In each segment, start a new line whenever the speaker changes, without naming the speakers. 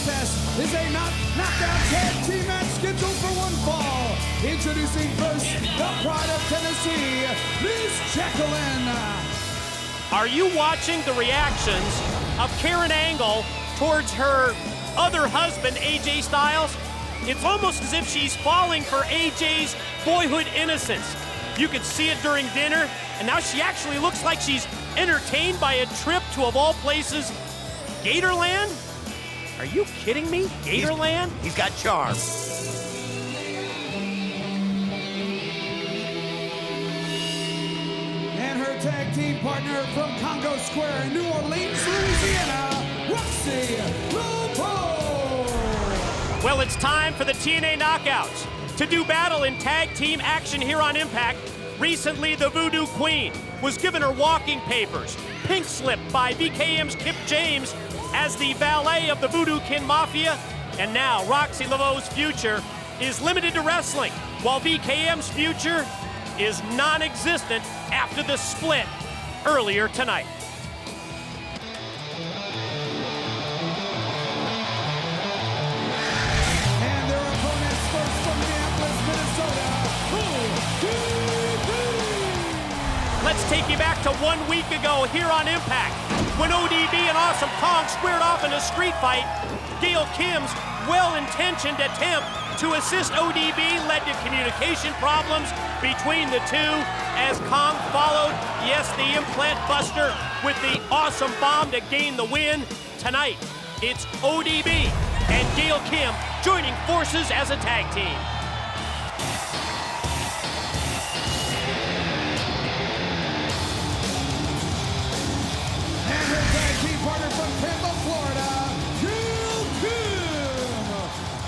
contest is a knockout tag team match scheduled for one fall. Introducing first, the Pride of Tennessee, Miss Jacqueline.
Are you watching the reactions of Karen Angle towards her other husband, AJ Styles? It's almost as if she's falling for AJ's boyhood innocence. You could see it during dinner, and now she actually looks like she's entertained by a trip to, of all places, Gatorland? Are you kidding me? Gatorland?
He's got charm.
And her tag team partner from Congo Square in New Orleans, Louisiana, Roxxi.
Well, it's time for the TNA Knockouts to do battle in tag team action here on Impact. Recently, the Voodoo Queen was given her walking papers, pink slipped by VKM's Kip James as the valet of the Voodoo Kin Mafia, and now Roxxi Laveau's future is limited to wrestling, while VKM's future is non-existent after the split earlier tonight.
And their opponents first from Minneapolis, Minnesota, ODB.
Let's take you back to 1 week ago here on Impact, when ODB and Awesome Kong squared off in a street fight. Gail Kim's well-intentioned attempt to assist ODB led to communication problems between the two as Kong followed, yes, the implant buster with the awesome bomb to gain the win. Tonight, it's ODB and Gail Kim joining forces as a tag team.
And her tag team partner from Tampa, Florida, Gail Kim.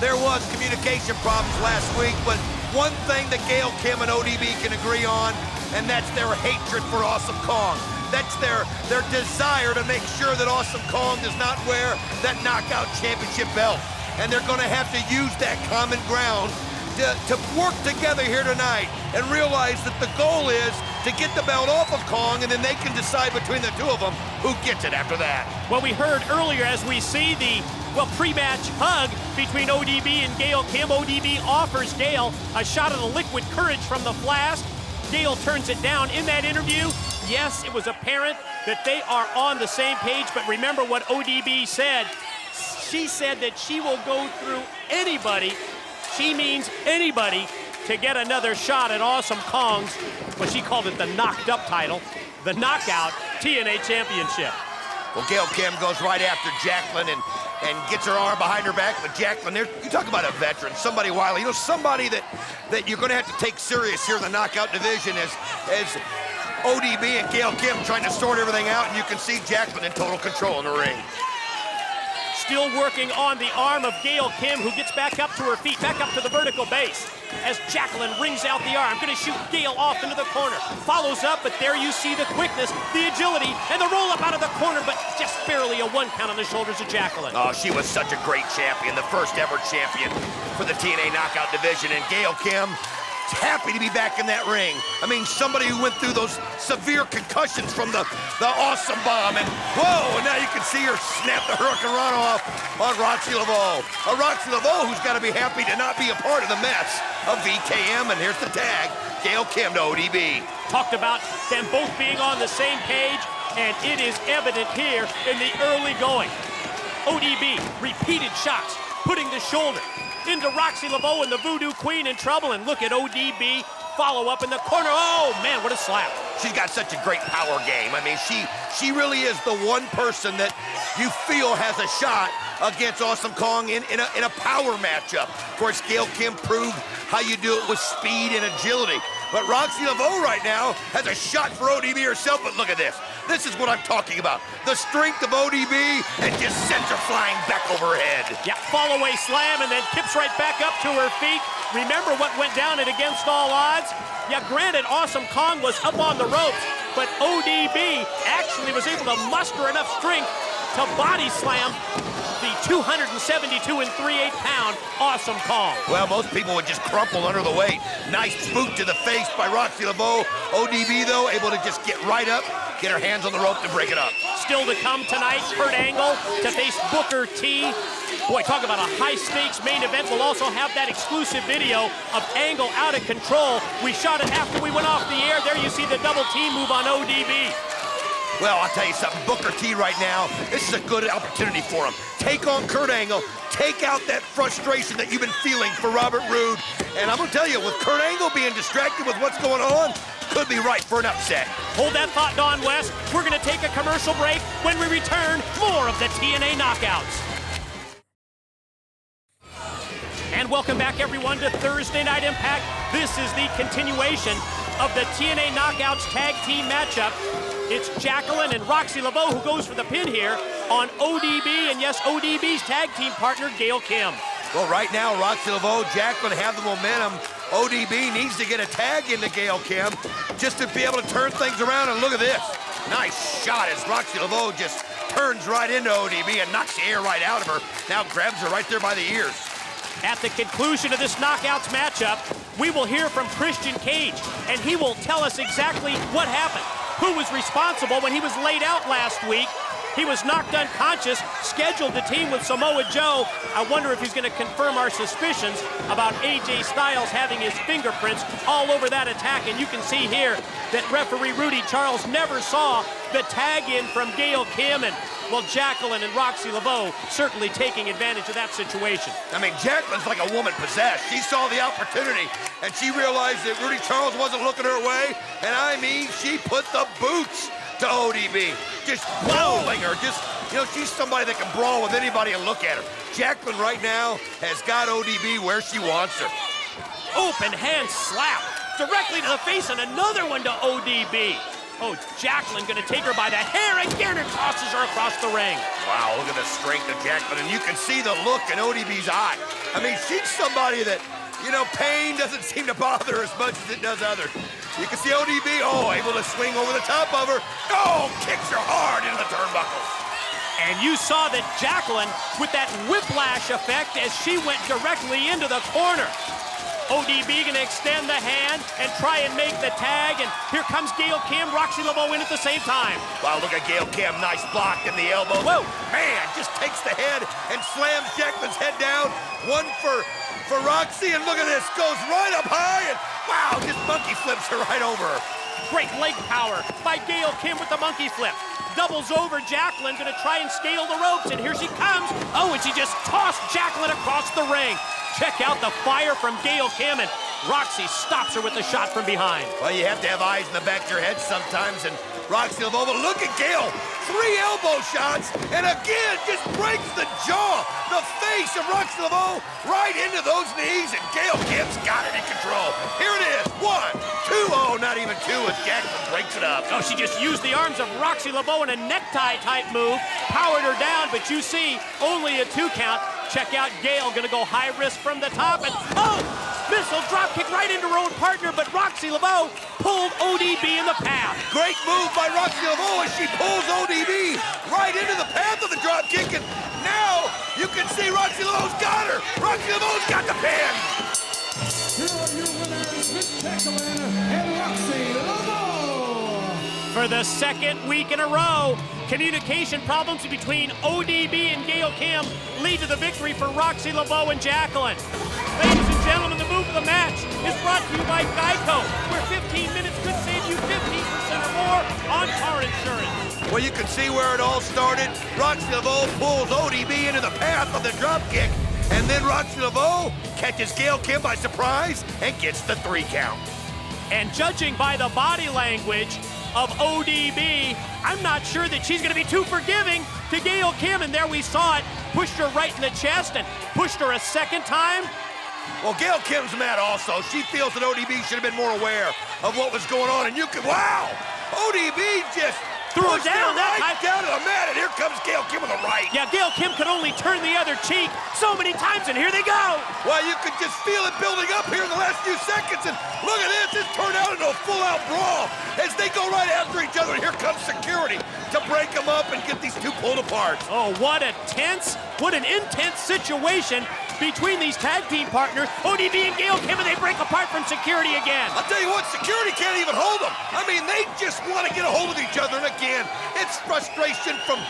There was communication problems last week, but one thing that Gail Kim and ODB can agree on, and that's their hatred for Awesome Kong. That's their desire to make sure that Awesome Kong does not wear that Knockout Championship belt. And they're going to have to use that common ground to work together here tonight and realize that the goal is to get the belt off of Kong, and then they can decide between the two of them who gets it after that.
Well, we heard earlier as we see the, pre-match hug between ODB and Gail Kim. ODB offers Gail a shot of the liquid courage from the flask. Gail turns it down. In that interview, yes, it was apparent that they are on the same page, but remember what ODB said. She said that she will go through anybody, she means anybody, to get another shot at Awesome Kong's, well, she called it the knocked up title, the Knockout TNA Championship.
Well, Gail Kim goes right after Jacqueline and gets her arm behind her back, but Jacqueline, you talk about a veteran, somebody wily, somebody that you're going to have to take serious here in the knockout division as ODB and Gail Kim trying to sort everything out, and you can see Jacqueline in total control in the ring.
Still working on the arm of Gail Kim, who gets back up to her feet, back up to the vertical base, as Jacqueline rings out the arm, gonna shoot Gail off into the corner. Follows up, but there you see the quickness, the agility, and the roll up out of the corner, but just barely a 1 count on the shoulders of Jacqueline.
Oh, she was such a great champion, the first ever champion for the TNA Knockout division, and Gail Kim, happy to be back in that ring. I mean, somebody who went through those severe concussions from the awesome bomb, and whoa, and now you can see her snap the hurricanrana off on Roxxi Laveau. A Roxxi Laveau who's got to be happy to not be a part of the mess of VKM, and here's the tag, Gail Kim to ODB.
Talked about them both being on the same page, and it is evident here in the early going. ODB, repeated shots, putting the shoulder into Roxxi Laveau, and the Voodoo Queen in trouble, and look at ODB follow up in the corner. Oh man, what a slap.
She's got such a great power game. I mean, she really is the one person that you feel has a shot against Awesome Kong in a power matchup. Of course, Gail Kim proved how you do it with speed and agility. But Roxxi Laveau right now has a shot for ODB herself, but look at this. This is what I'm talking about. The strength of ODB, and just sends her flying back over her head.
Yeah, fall away slam, and then kips right back up to her feet. Remember what went down at Against All Odds? Yeah, granted, Awesome Kong was up on the ropes, but ODB actually was able to muster enough strength to body slam the 272 and 3/8 pound Awesome Kong.
Well, most people would just crumple under the weight. Nice boot to the face by Roxxi Laveau. ODB, though, able to just get right up, get her hands on the rope to break it up.
Still to come tonight, Kurt Angle to face Booker T. Boy, talk about a high-stakes main event. We'll also have that exclusive video of Angle out of control. We shot it after we went off the air. There you see the double team move on ODB.
Well, I'll tell you something, Booker T right now, this is a good opportunity for him. Take on Kurt Angle, take out that frustration that you've been feeling for Robert Roode. And I'm gonna tell you, with Kurt Angle being distracted with what's going on, could be right for an upset.
Hold that thought, Don West. We're gonna take a commercial break. When we return, more of the TNA Knockouts. And welcome back, everyone, to Thursday Night Impact. This is the continuation of the TNA Knockouts tag team matchup. It's Jacqueline and Roxxi Laveau who goes for the pin here on ODB, and yes, ODB's tag team partner, Gail Kim.
Well, right now, Roxxi Laveau, Jacqueline have the momentum. ODB needs to get a tag into Gail Kim just to be able to turn things around, and look at this. Nice shot as Roxxi Laveau just turns right into ODB and knocks the air right out of her. Now grabs her right there by the ears.
At the conclusion of this Knockouts matchup, we will hear from Christian Cage, and he will tell us exactly what happened. Who was responsible when he was laid out last week? He was knocked unconscious, scheduled to team with Samoa Joe. I wonder if he's going to confirm our suspicions about AJ Styles having his fingerprints all over that attack. And you can see here that referee Rudy Charles never saw the tag in from Gail Kim, and well, Jacqueline and Roxxi Laveau certainly taking advantage of that situation.
I mean, Jacqueline's like a woman possessed. She saw the opportunity, and she realized that Rudy Charles wasn't looking her way, and I mean, she put the boots to ODB. Just brawling her. Just, you know, she's somebody that can brawl with anybody and look at her. Jacqueline right now has got ODB where she wants her.
Open hand slap directly to the face, and another one to ODB. Oh, Jacqueline gonna take her by the hair, and Garner tosses her across the ring.
Wow, look at the strength of Jacqueline, and you can see the look in ODB's eye. I mean, she's somebody that, you know, pain doesn't seem to bother her as much as it does others. You can see ODB, oh, able to swing over the top of her. Oh, kicks her hard into the turnbuckles.
And you saw that Jacqueline with that whiplash effect as she went directly into the corner. ODB gonna extend the hand and try and make the tag, and here comes Gail Kim, Roxxi Laveau in at the same time.
Wow, look at Gail Kim, nice block in the elbow.
Whoa!
Man, just takes the head and slams Jacqueline's head down. One for Roxxi, and look at this, goes right up high, and wow, just monkey flips her right over.
Great leg power by Gail Kim with the monkey flip. Doubles over Jacqueline, gonna try and scale the ropes, and here she comes. Oh, and she just tossed Jacqueline across the ring. Check out the fire from Gail Kim, and Roxxi stops her with a shot from behind.
Well, you have to have eyes in the back of your head sometimes, and Roxxi Laveau, but look at Gail. 3 elbow shots, and again, just breaks the jaw, the face of Roxxi Laveau right into those knees, and Gail Kim's got it in control. Here it is, 1, 2, oh, not even 2 as Jacqueline breaks it up.
Oh, she just used the arms of Roxxi Laveau in a necktie-type move, powered her down, but you see, only a 2 count. Check out Gail, gonna go high risk from the top, and oh! Missile drop kick right into her own partner, but Roxxi Laveau pulled ODB in the path.
Great move by Roxxi Laveau as she pulls ODB right into the path of the drop kick, and now you can see Roxxi Laveau's got her. Roxxi Laveau's got the pin.
Here are your winners, Miss Jacqueline and Roxxi Laveau.
For the second week in a row, communication problems between ODB and Gail Kim lead to the victory for Roxxi Laveau and Jacqueline. Ladies and gentlemen, the move of the match is brought to you by Geico, where 15 minutes could save you 15% or more on car insurance.
Well, you can see where it all started. Roxxi Laveau pulls ODB into the path of the drop kick, and then Roxxi Laveau catches Gail Kim by surprise and gets the 3 count.
And judging by the body language of ODB, I'm not sure that she's going to be too forgiving to Gail Kim, and there we saw it. Pushed her right in the chest and pushed her a second time.
Well, Gail Kim's mad also. She feels that ODB should have been more aware of what was going on, and you can, wow! ODB just
threw her down
right down to the mat, and here comes Gail Kim with a right.
Yeah, Gail Kim could only turn the other cheek so many times, and here they go.
Well, you could just feel it building up here in the last few seconds, and look at this. It's turned out into a full-out brawl as they go right after each other, and here comes security to break them up and get these two pulled apart.
Oh, what an intense situation between these tag team partners, ODB and Gail Kim, and they break apart from security again.
I'll tell you what, security can't even hold them. I mean, they just want to get a hold of each other. And again, it's frustration from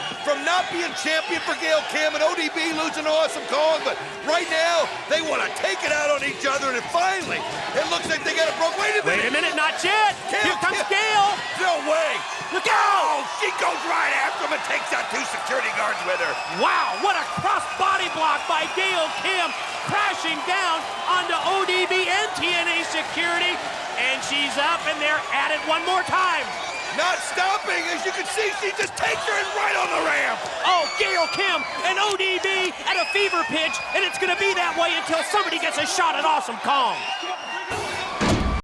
not being champion for Gail Kim and ODB losing to Awesome Kong. But right now, they want to take it out on each other. And finally, it looks like they got it broke. Wait a minute,
not yet. Here comes Gail.
No way.
Look out!
Oh, she goes right after him and takes out 2 security guards with her.
Wow, what a cross-body block by Gail Kim, crashing down onto ODB and TNA security, and she's up, and they're at it one more time.
Not stopping, as you can see, she just takes her in right on the ramp.
Oh, Gail Kim and ODB at a fever pitch, and it's gonna be that way until somebody gets a shot at Awesome Kong.